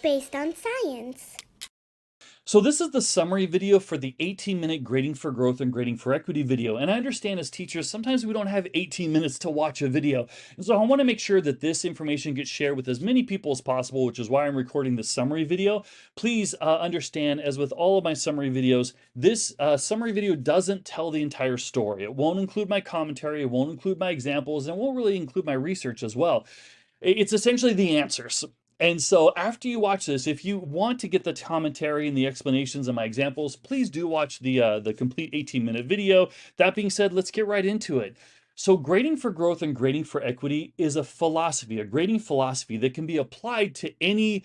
based on science. So this is the summary video for the 18-minute Grading for Growth and Grading for Equity video. And I understand as teachers, sometimes we don't have 18 minutes to watch a video. And so I want to make sure that this information gets shared with as many people as possible, which is why I'm recording the summary video. Please understand, as with all of my summary videos, this summary video doesn't tell the entire story. It won't include my commentary, it won't include my examples, and it won't really include my research as well. It's essentially the answers. And so after you watch this, if you want to get the commentary and the explanations and my examples, please do watch the complete 18-minute video. That being said, let's get right into it. So grading for growth and grading for equity is a philosophy, a grading philosophy that can be applied to any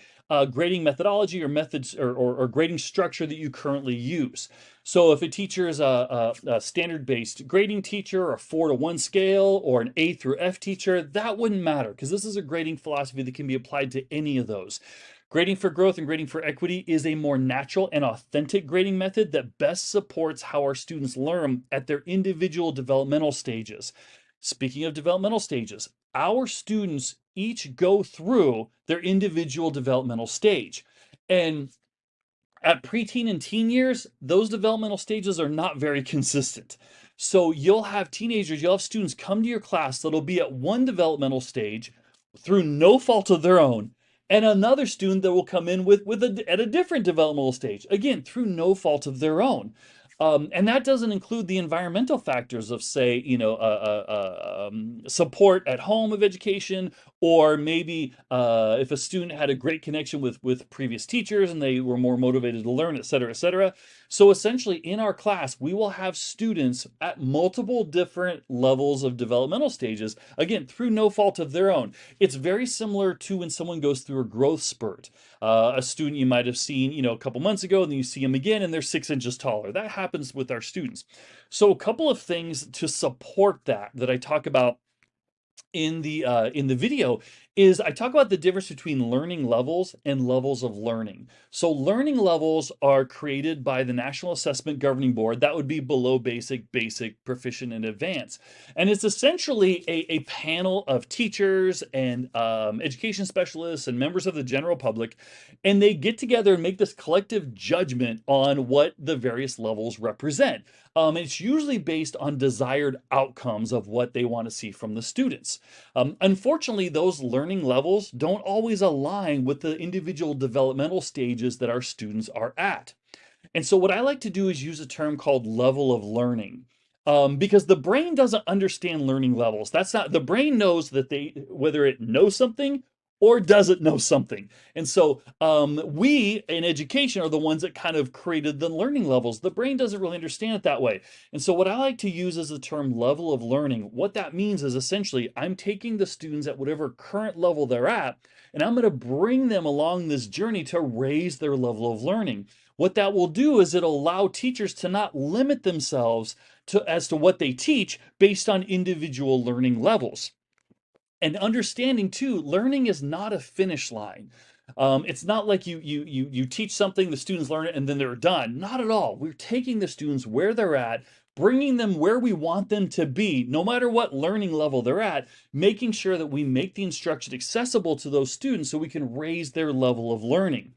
grading methodology or methods or grading structure that you currently use. So if a teacher is a standard-based grading teacher, a 4-to-1 scale, or an A through F teacher, that wouldn't matter because this is a grading philosophy that can be applied to any of those. Grading for growth and grading for equity is a more natural and authentic grading method that best supports how our students learn at their individual developmental stages. Speaking of developmental stages, our students each go through their individual developmental stage. And at preteen and teen years, those developmental stages are not very consistent. So you'll have students come to your class that'll be at one developmental stage through no fault of their own, and another student that will come in at a different developmental stage, again, through no fault of their own. And that doesn't include the environmental factors of, say, support at home of education, or maybe if a student had a great connection with previous teachers and they were more motivated to learn, et cetera, et cetera. So essentially, in our class, we will have students at multiple different levels of developmental stages, again, through no fault of their own. It's very similar to when someone goes through a growth spurt. A student you might have seen, a couple months ago, and then you see them again, and they're 6 inches taller. That happens with our students. So a couple of things to support that I talk about in the video is I talk about the difference between learning levels and levels of learning. So learning levels are created by the National Assessment Governing Board. That would be below basic, basic, proficient, and advanced. And it's essentially a panel of teachers and education specialists and members of the general public, and they get together and make this collective judgment on what the various levels represent. It's usually based on desired outcomes of what they want to see from the students. Unfortunately, those learning levels don't always align with the individual developmental stages that our students are at. And so what I like to do is use a term called level of learning. Because the brain doesn't understand learning levels. The brain knows whether it knows something or doesn't know something. And so we in education are the ones that kind of created the learning levels. The brain doesn't really understand it that way. And so what I like to use is the term level of learning. What that means is essentially I'm taking the students at whatever current level they're at, and I'm going to bring them along this journey to raise their level of learning. What that will do is it'll allow teachers to not limit themselves as to what they teach based on individual learning levels. And understanding too, learning is not a finish line. It's not like you teach something, the students learn it, and then they're done. Not at all. We're taking the students where they're at, bringing them where we want them to be, no matter what learning level they're at, making sure that we make the instruction accessible to those students so we can raise their level of learning.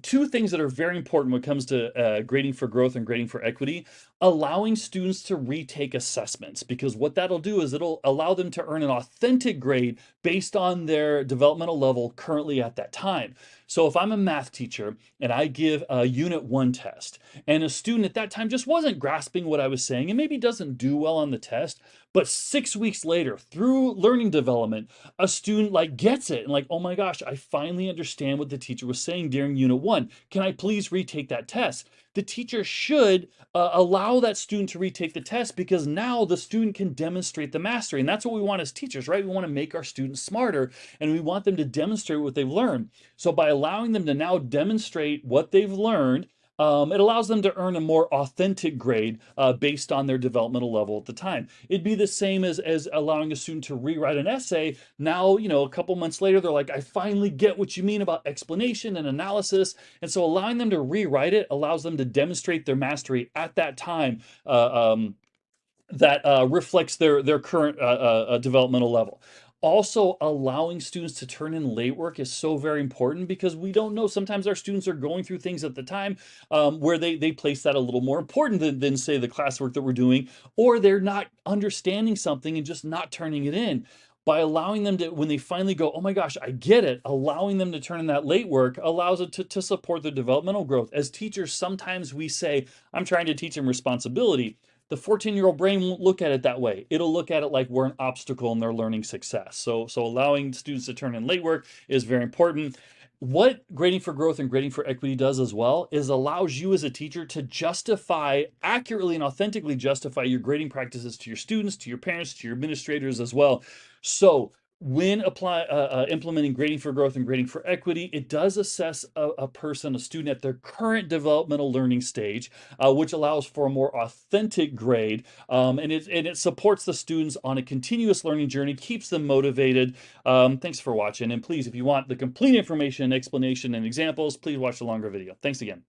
Two things that are very important when it comes to grading for growth and grading for equity: allowing students to retake assessments, because what that'll do is it'll allow them to earn an authentic grade based on their developmental level currently at that time. So if I'm a math teacher and I give a Unit 1 test, and a student at that time just wasn't grasping what I was saying and maybe doesn't do well on the test, but 6 weeks later, through learning development, a student gets it and oh my gosh, I finally understand what the teacher was saying during Unit 1. Can I please retake that test? The teacher should allow that student to retake the test, because now the student can demonstrate the mastery. And that's what we want as teachers, right? We want to make our students smarter, and we want them to demonstrate what they've learned. So by allowing them to now demonstrate what they've learned, it allows them to earn a more authentic grade based on their developmental level at the time. It'd be the same as allowing a student to rewrite an essay. Now, a couple months later, they're like, I finally get what you mean about explanation and analysis. And so allowing them to rewrite it allows them to demonstrate their mastery at that time. That reflects their current developmental level. Also, allowing students to turn in late work is so very important because we don't know. Sometimes our students are going through things at the time where they place that a little more important than, say, the classwork that we're doing, or they're not understanding something and just not turning it in. By allowing them to, when they finally go, oh my gosh, I get it, allowing them to turn in that late work allows it to support their developmental growth. As teachers, sometimes we say, I'm trying to teach them responsibility. The 14-year-old brain won't look at it that way. It'll look at it like we're an obstacle in their learning success. So allowing students to turn in late work is very important. What Grading for Growth and Grading for Equity does as well is allows you as a teacher to justify, accurately and authentically justify your grading practices to your students, to your parents, to your administrators as well. So when implementing Grading for Growth and Grading for Equity, it does assess a person, a student at their current developmental learning stage, which allows for a more authentic grade, and it supports the students on a continuous learning journey, keeps them motivated. Thanks for watching, and please, if you want the complete information, explanation, and examples, please watch the longer video. Thanks again.